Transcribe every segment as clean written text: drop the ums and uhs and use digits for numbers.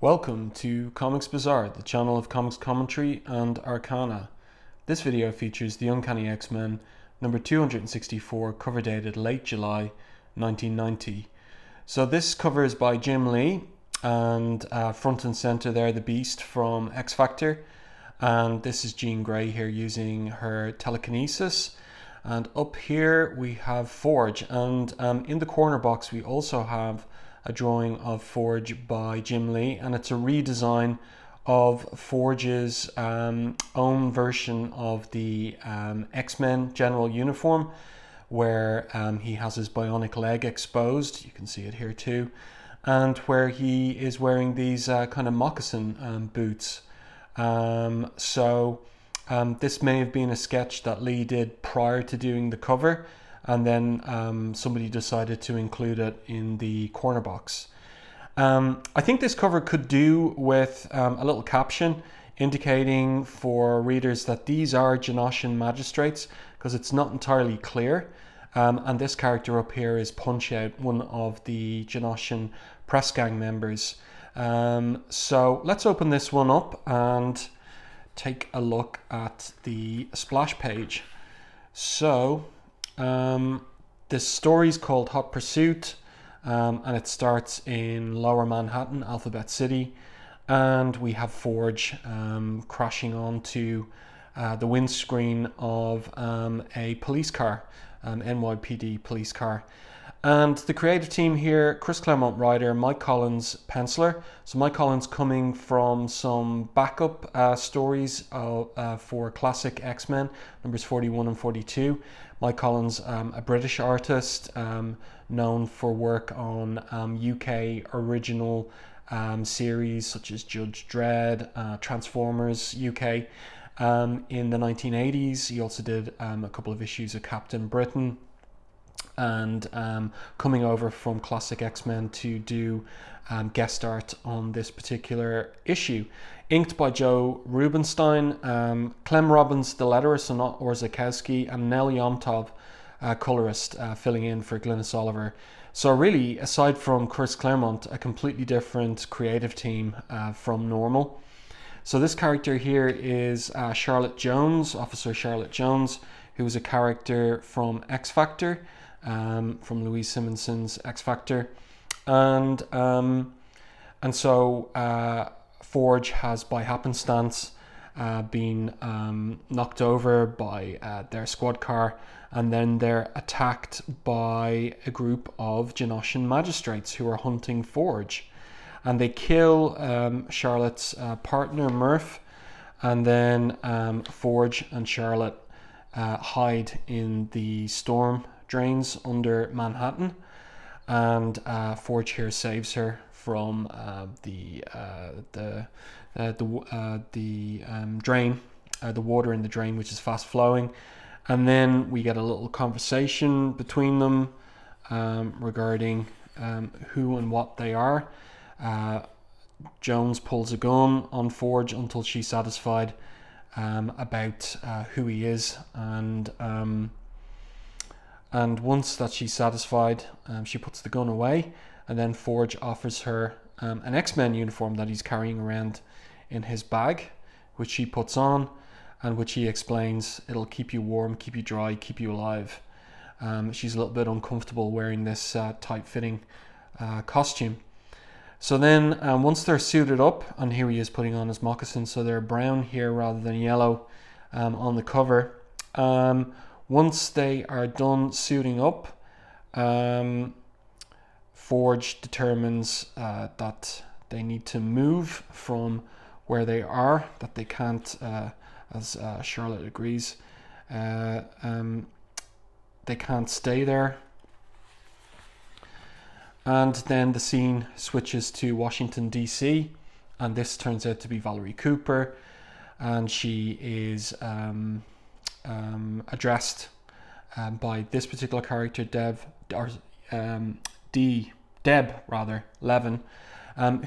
Welcome to Comics Bazaar, the channel of comics commentary and arcana. This video features the Uncanny X-Men number 264, cover dated late July 1990. So this cover is by Jim Lee, and front and center there the Beast from X Factor, and this is Jean Grey here using her telekinesis. And up here we have Forge, and in the corner box we also have a drawing of Forge by Jim Lee, and it's a redesign of Forge's own version of the X-Men general uniform, where he has his bionic leg exposed. You can see it here too, and where he is wearing these kind of moccasin boots. This may have been a sketch that Lee did prior to doing the cover, and then somebody decided to include it in the corner box. I think this cover could do with a little caption indicating for readers that these are Genoshan Magistrates, because it's not entirely clear. And this character up here is Punch-Out, one of the Genoshan Press Gang members. So let's open this one up and take a look at the splash page. So this story is called Hot Pursuit, and it starts in Lower Manhattan, Alphabet City, and we have Forge crashing onto the windscreen of a police car, NYPD police car. And the creative team here: Chris Claremont writer, Mike Collins penciler. So Mike Collins coming from some backup stories for classic X-Men numbers 41 and 42. Mike Collins, a British artist known for work on UK original series such as Judge Dredd, Transformers UK. In the 1980s, he also did a couple of issues of Captain Britain, and coming over from classic X-Men to do guest art on this particular issue. Inked by Joe Rubinstein, Clem Robbins the letterer, so not Orzakowski, and Nell Yomtov, colorist, filling in for Glynis Oliver. So really, aside from Chris Claremont, a completely different creative team from normal. So this character here is Charlotte Jones, Officer Charlotte Jones, who is a character from X Factor, from Louise Simonson's X Factor, and so Forge has, by happenstance, been knocked over by their squad car, and then they're attacked by a group of Genoshan magistrates who are hunting Forge, and they kill Charlotte's partner Murph, and then Forge and Charlotte hide in the storm drains under Manhattan, and Forge here saves her from the drain, the water in the drain, which is fast flowing. And then we get a little conversation between them regarding who and what they are. Jones pulls a gun on Forge until she's satisfied about who he is, and once that she's satisfied, she puts the gun away, and then Forge offers her an X-Men uniform that he's carrying around in his bag, which she puts on, and which he explains it'll keep you warm, keep you dry, keep you alive. She's a little bit uncomfortable wearing this tight-fitting costume. So then once they're suited up, and here he is putting on his moccasins, so they're brown here rather than yellow on the cover. Once they are done suiting up, Forge determines that they need to move from where they are, that they can't, as Charlotte agrees, they can't stay there. And then the scene switches to Washington DC, and this turns out to be Valerie Cooper, and she is addressed by this particular character, Deb Levin,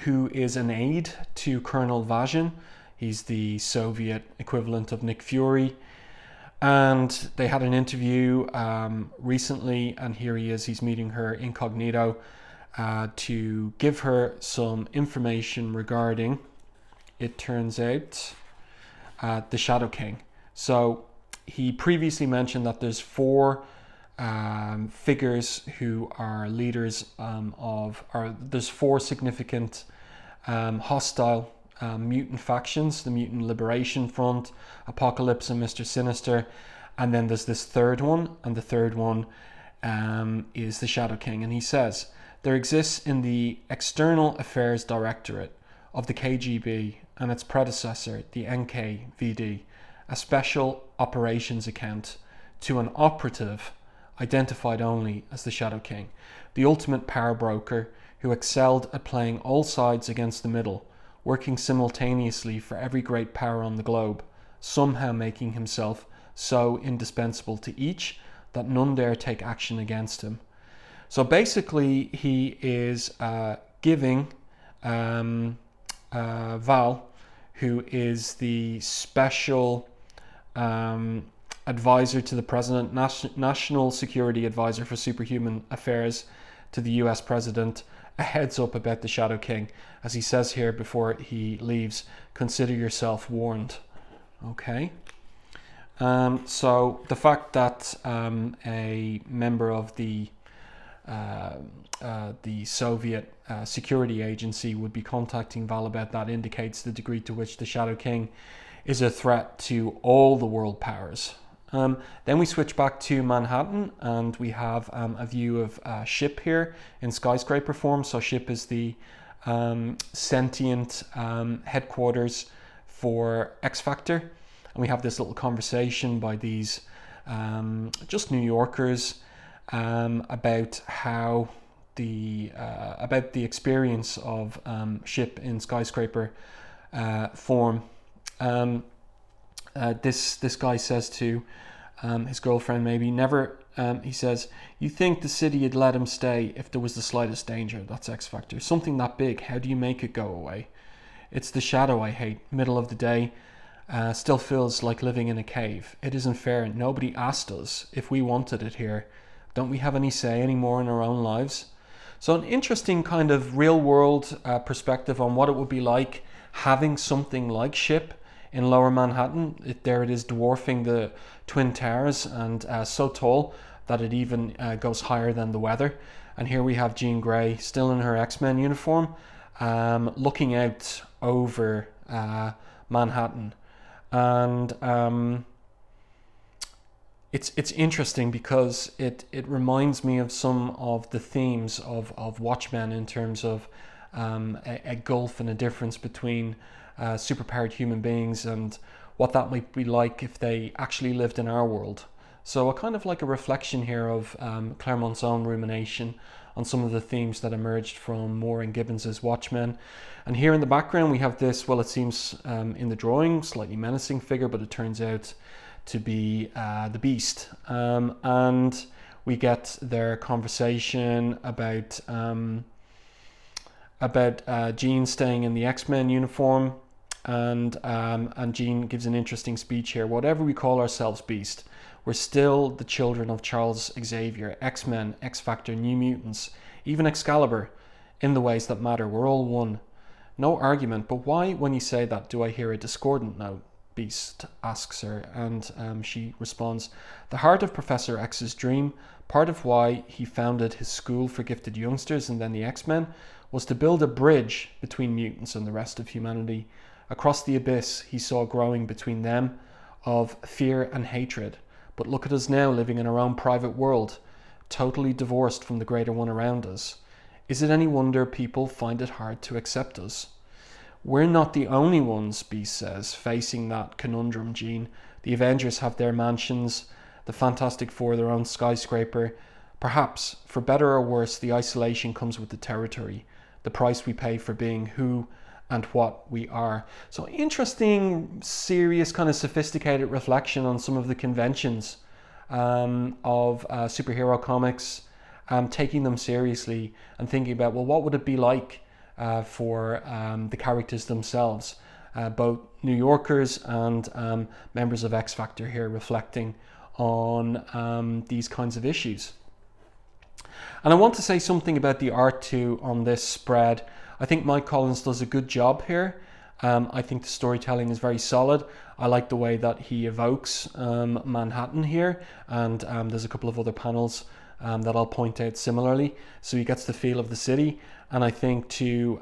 who is an aide to Colonel Vazhin. He's the Soviet equivalent of Nick Fury, and they had an interview recently, and here he is, he's meeting her incognito, to give her some information regarding, it turns out, the Shadow King. So he previously mentioned that there's 4 figures who are leaders there's 4 significant hostile mutant factions: the Mutant Liberation Front, Apocalypse, and Mr. Sinister. And then there's this 3rd one, and the 3rd one is the Shadow King. And he says, there exists in the External Affairs Directorate of the KGB and its predecessor, the NKVD, a special operations account to an operative identified only as the Shadow King, the ultimate power broker who excelled at playing all sides against the middle, working simultaneously for every great power on the globe, somehow making himself so indispensable to each that none dare take action against him. So basically he is giving Val, who is the special advisor to the president, national security advisor for superhuman affairs to the US president, a heads up about the Shadow King. As he says here before he leaves, consider yourself warned. Okay. So the fact that a member of the Soviet security agency would be contacting Val about that indicates the degree to which the Shadow King is a threat to all the world powers. Then we switch back to Manhattan, and we have a view of SHIP here in skyscraper form. So SHIP is the sentient headquarters for X Factor. And we have this little conversation by these just New Yorkers about how about the experience of SHIP in skyscraper form. This guy says to his girlfriend, maybe, never, he says, you think the city would let him stay if there was the slightest danger? That's X Factor. Something that big, how do you make it go away? It's the shadow I hate. Middle of the day, still feels like living in a cave. It isn't fair. Nobody asked us if we wanted it here. Don't we have any say anymore in our own lives? So an interesting kind of real world perspective on what it would be like having something like SHIP in Lower Manhattan. There it is, dwarfing the Twin Towers, and so tall that it even goes higher than the weather. And here we have Jean Grey still in her X-Men uniform, looking out over Manhattan. And it's interesting because it reminds me of some of the themes of Watchmen in terms of a gulf and a difference between superpowered human beings and what that might be like if they actually lived in our world. So a kind of like a reflection here of Claremont's own rumination on some of the themes that emerged from Moore and Gibbons's Watchmen. And here in the background we have this, well, it seems in the drawing, slightly menacing figure, but it turns out to be the Beast. And we get their conversation about Jean staying in the X-Men uniform, and Jean gives an interesting speech here. Whatever we call ourselves, Beast, we're still the children of Charles Xavier, X-Men, X-Factor, New Mutants, even Excalibur, in the ways that matter. We're all one. No argument, but why, when you say that, do I hear a discordant note? Beast asks her, and she responds, the heart of Professor X's dream, part of why he founded his school for gifted youngsters and then the X-Men, was to build a bridge between mutants and the rest of humanity. Across the abyss he saw growing between them of fear and hatred. But look at us now, living in our own private world, totally divorced from the greater one around us. Is it any wonder people find it hard to accept us? We're not the only ones, Beast says, facing that conundrum, Jean. The Avengers have their mansions, the Fantastic Four their own skyscraper. Perhaps, for better or worse, the isolation comes with the territory, the price we pay for being who and what we are. So interesting, serious, kind of sophisticated reflection on some of the conventions of superhero comics, taking them seriously and thinking about, well, what would it be like for the characters themselves, both New Yorkers and members of X Factor here, reflecting on these kinds of issues. And I want to say something about the art too on this spread. I think Mike Collins does a good job here. I think the storytelling is very solid. I like the way that he evokes Manhattan here, and there's a couple of other panels that I'll point out similarly. So he gets the feel of the city, and I think too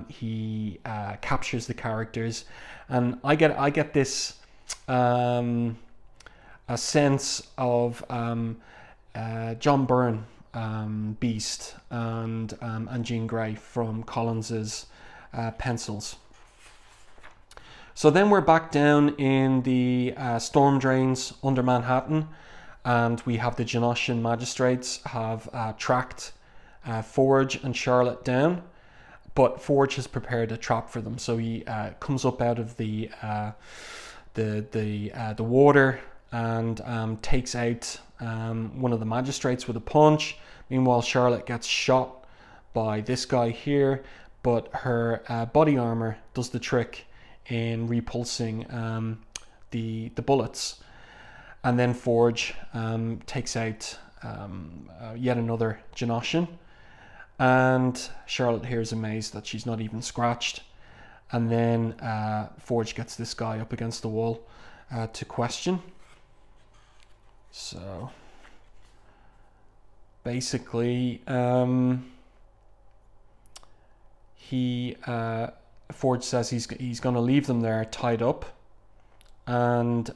he captures the characters, and I get this a sense of John Byrne, Beast, and Jean Grey from Collins's pencils. So then we're back down in the storm drains under Manhattan, and we have the Genoshan Magistrates have tracked Forge and Charlotte down, but Forge has prepared a trap for them. So he comes up out of the water and takes out one of the magistrates with a punch. Meanwhile, Charlotte gets shot by this guy here, but her body armor does the trick in repulsing the bullets. And then Forge takes out yet another Genoshan, and Charlotte here is amazed that she's not even scratched. And then Forge gets this guy up against the wall to question. So basically Forge says he's going to leave them there tied up, and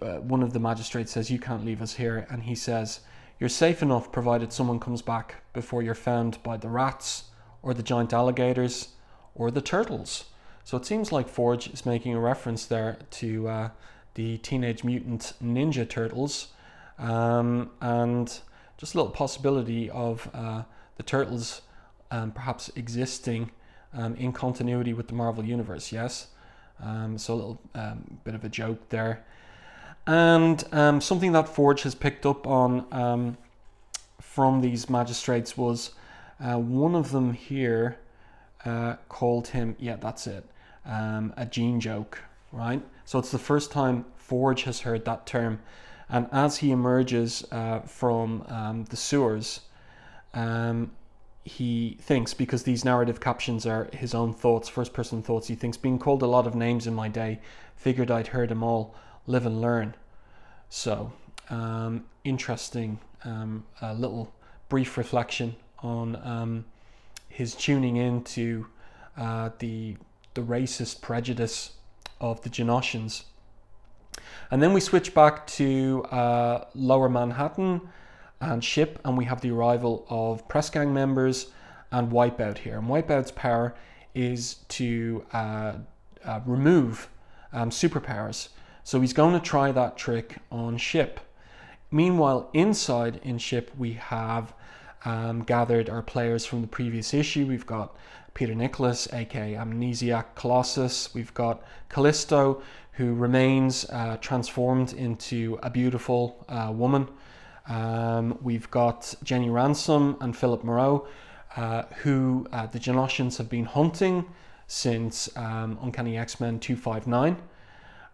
one of the magistrates says, "You can't leave us here," and he says, "You're safe enough provided someone comes back before you're found by the rats or the giant alligators or the turtles." So it seems like Forge is making a reference there to the Teenage Mutant Ninja Turtles, and just a little possibility of the turtles perhaps existing in continuity with the Marvel Universe, yes? So a little bit of a joke there. And something that Forge has picked up on from these magistrates was one of them here called him, yeah, that's it, a Jean joke, right? So it's the first time Forge has heard that term. And as he emerges from the sewers, he thinks, because these narrative captions are his own thoughts, first-person thoughts, he thinks, "Being called a lot of names in my day, figured I'd heard them all, live and learn." So, interesting, a little brief reflection on his tuning into the racist prejudice of the Genoshans. And then we switch back to Lower Manhattan and Ship, and we have the arrival of Press Gang members and Wipeout here. And Wipeout's power is to remove superpowers. So he's going to try that trick on Ship. Meanwhile, inside in Ship, we have gathered our players from the previous issue. We've got Peter Nicholas, aka Amnesiac Colossus. We've got Callisto, who remains transformed into a beautiful woman. We've got Jenny Ransome and Philip Moreau, who the Genoshans have been hunting since Uncanny X-Men 259.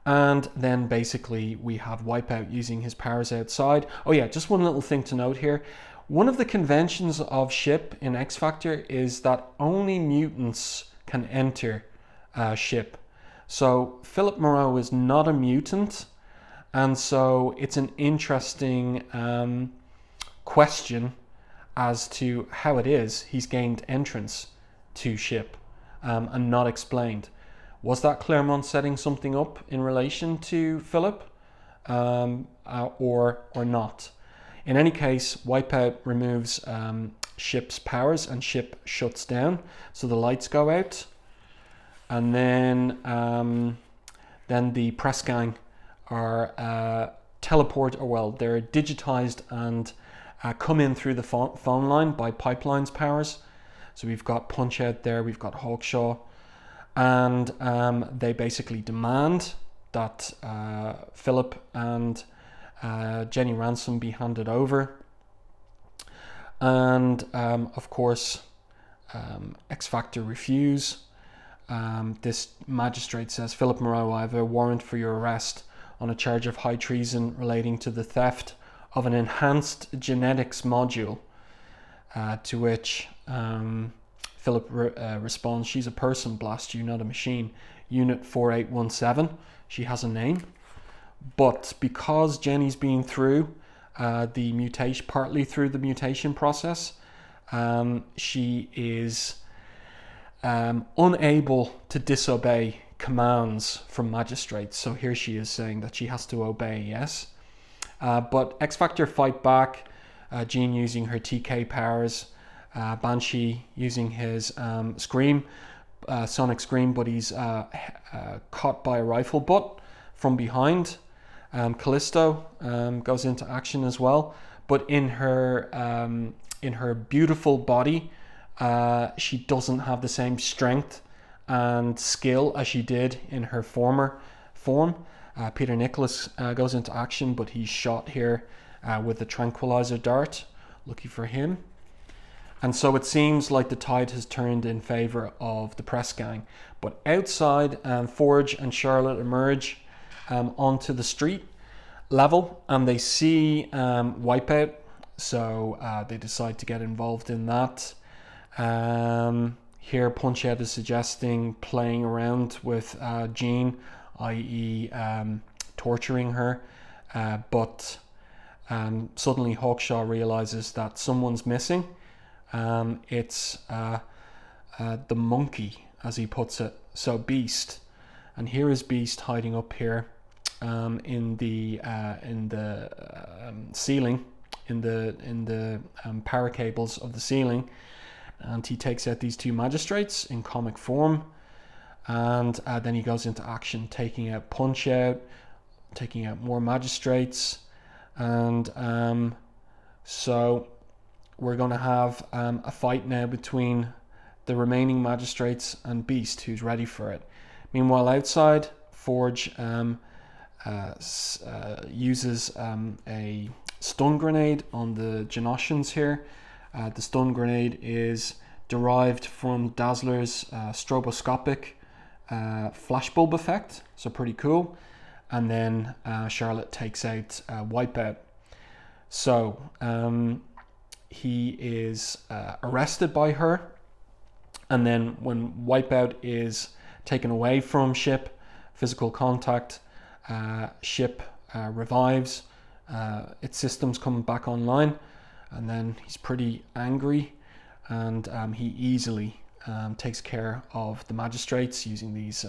And then basically we have Wipeout using his powers outside. Oh yeah, just one little thing to note here. One of the conventions of Ship in X Factor is that only mutants can enter Ship. So Philip Moreau is not a mutant, and so it's an interesting question as to how it is he's gained entrance to Ship and not explained. Was that Claremont setting something up in relation to Philip or not? In any case, Wipeout removes Ship's powers and Ship shuts down, so the lights go out. And then the Press Gang are they're digitized and come in through the phone line by Pipeline's powers. So we've got Punch Out there, we've got Hawkshaw, and they basically demand that Philip and Jenny Ransome be handed over. And of course, X Factor refuse. This magistrate says, "Philip Moreau, I have a warrant for your arrest on a charge of high treason relating to the theft of an enhanced genetics module, to which Philip responds, "She's a person, blast you, not a machine. Unit 4817, she has a name." But because Jenny's been through the mutation, partly through the mutation process, she is unable to disobey commands from magistrates. So here she is saying that she has to obey, yes. But X Factor fight back, Jean using her TK powers, Banshee using his scream, sonic scream, but he's caught by a rifle butt from behind. Callisto goes into action as well, but in her beautiful body, she doesn't have the same strength and skill as she did in her former form. Peter Nicholas goes into action, but he's shot here with a tranquilizer dart. Lucky for him. And so it seems like the tide has turned in favor of the press gang. But outside, Forge and Charlotte emerge onto the street level, and they see Wipeout. So they decide to get involved in that. Here Punch-Out is suggesting playing around with Jean, i.e. Torturing her, but suddenly Hawkshaw realizes that someone's missing. It's the monkey, as he puts it, so Beast. And here is Beast hiding up here in the ceiling, in the power cables of the ceiling, and he takes out these two magistrates in comic form, and then he goes into action, taking out Punch-Out, taking out more magistrates, and so we're going to have a fight now between the remaining magistrates and Beast, who's ready for it. Meanwhile, outside, Forge uses a stun grenade on the Genoshans here. The stun grenade is derived from Dazzler's stroboscopic flashbulb effect, so pretty cool. And then Charlotte takes out Wipeout. So he is arrested by her, and then when Wipeout is taken away from ship, physical contact, ship revives, its systems come back online, and then he's pretty angry, and he easily takes care of the magistrates using these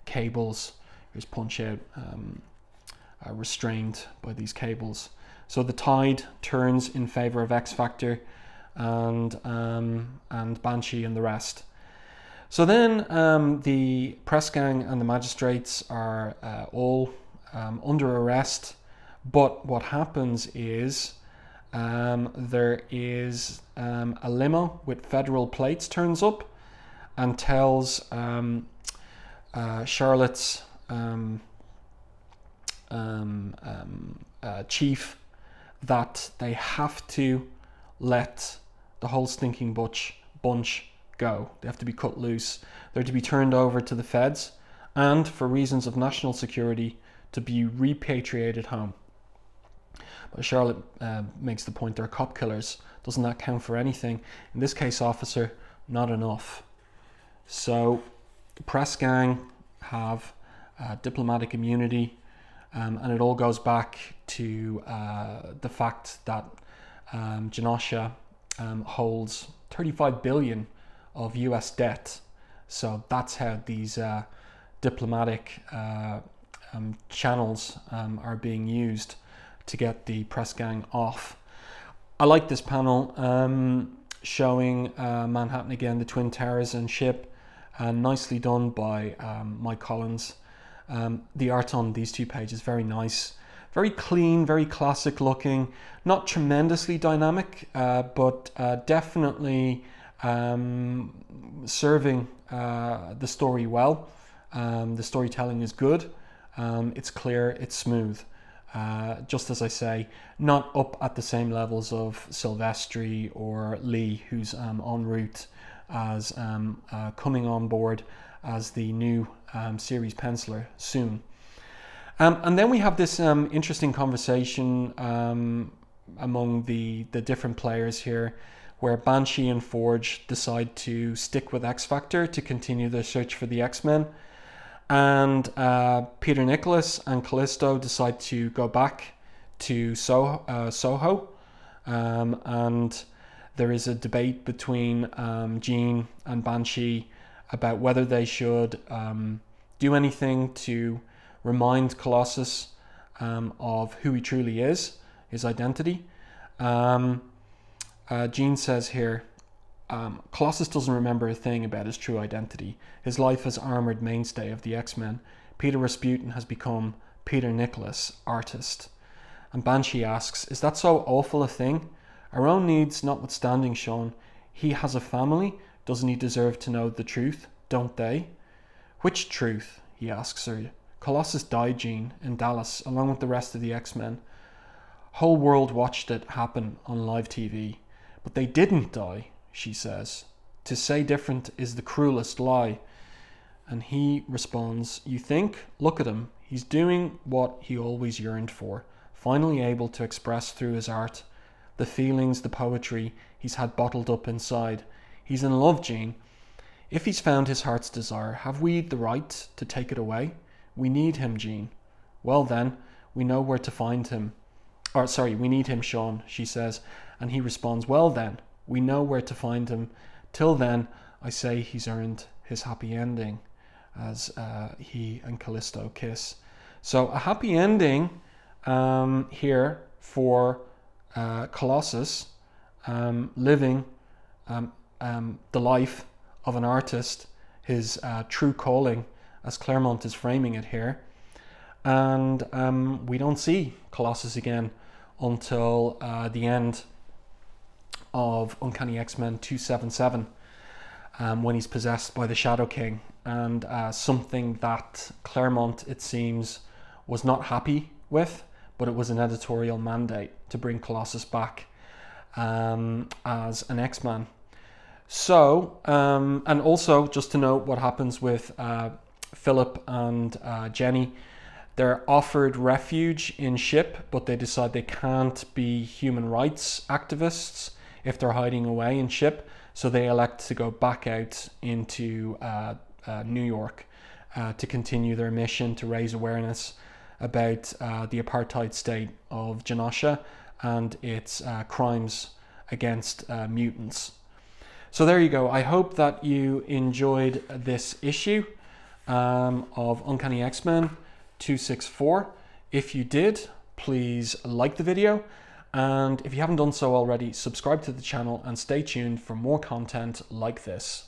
cables. Here's Punch-Out restrained by these cables. So the tide turns in favor of X Factor and Banshee and the rest. So then the press gang and the magistrates are all under arrest. But what happens is there is a limo with federal plates turns up and tells Charlotte's chief that they have to let the whole stinking bunch go. They have to be cut loose. They're to be turned over to the feds, and for reasons of national security, to be repatriated home. But Charlotte makes the point they're cop killers. Doesn't that count for anything? In this case, officer, not enough. So the press gang have diplomatic immunity, and it all goes back to the fact that Genosha holds 35 billion of US debt. So that's how these diplomatic channels are being used to get the press gang off. I like this panel showing Manhattan again, the Twin Towers and ship, nicely done by Mike Collins. The art on these two pages, very nice, very clean, very classic looking, not tremendously dynamic, but definitely serving the story well. The storytelling is good, it's clear, it's smooth. Just as I say, not up at the same levels of Silvestri or Lee, who's en route as coming on board as the new series penciler soon. And then we have this interesting conversation among the different players here, where Banshee and Forge decide to stick with X Factor to continue their search for the X-Men. And Peter Nicholas and Callisto decide to go back to SoHo. And there is a debate between Jean and Banshee about whether they should do anything to remind Colossus of who he truly is, his identity. Jean says here, Colossus doesn't remember a thing about his true identity. His life as armoured mainstay of the X-Men. Peter Rasputin has become Peter Nicholas, artist. And Banshee asks, is that so awful a thing? Our own needs notwithstanding, Sean, he has a family. Doesn't he deserve to know the truth? Don't they? Which truth? He asks her. Colossus died, Jean, in Dallas, along with the rest of the X-Men. Whole world watched it happen on live TV. But they didn't die, she says. To say different is the cruelest lie. And he responds, you think? Look at him. He's doing what he always yearned for. Finally able to express through his art the feelings, the poetry he's had bottled up inside. He's in love, Jean. If he's found his heart's desire, have we the right to take it away? We need him, Jean. Well then, we know where to find him. We need him, Sean, she says. And he responds, well then, we know where to find him. Till then, I say he's earned his happy ending, as he and Callisto kiss. So a happy ending here for Colossus, living the life of an artist, his true calling, as Claremont is framing it here. And we don't see Colossus again until the end of Uncanny X-Men 277, when he's possessed by the Shadow King, and something that Claremont, it seems, was not happy with, but it was an editorial mandate to bring Colossus back as an X-Man. So, and also just to note what happens with Philip and Jenny. They're offered refuge in ship, but they decide they can't be human rights activists if they're hiding away in ship. So they elect to go back out into New York to continue their mission to raise awareness about the apartheid state of Genosha and its crimes against mutants. So there you go. I hope that you enjoyed this issue of Uncanny X-Men 264. If you did, please like the video, and if you haven't done so already, subscribe to the channel and stay tuned for more content like this.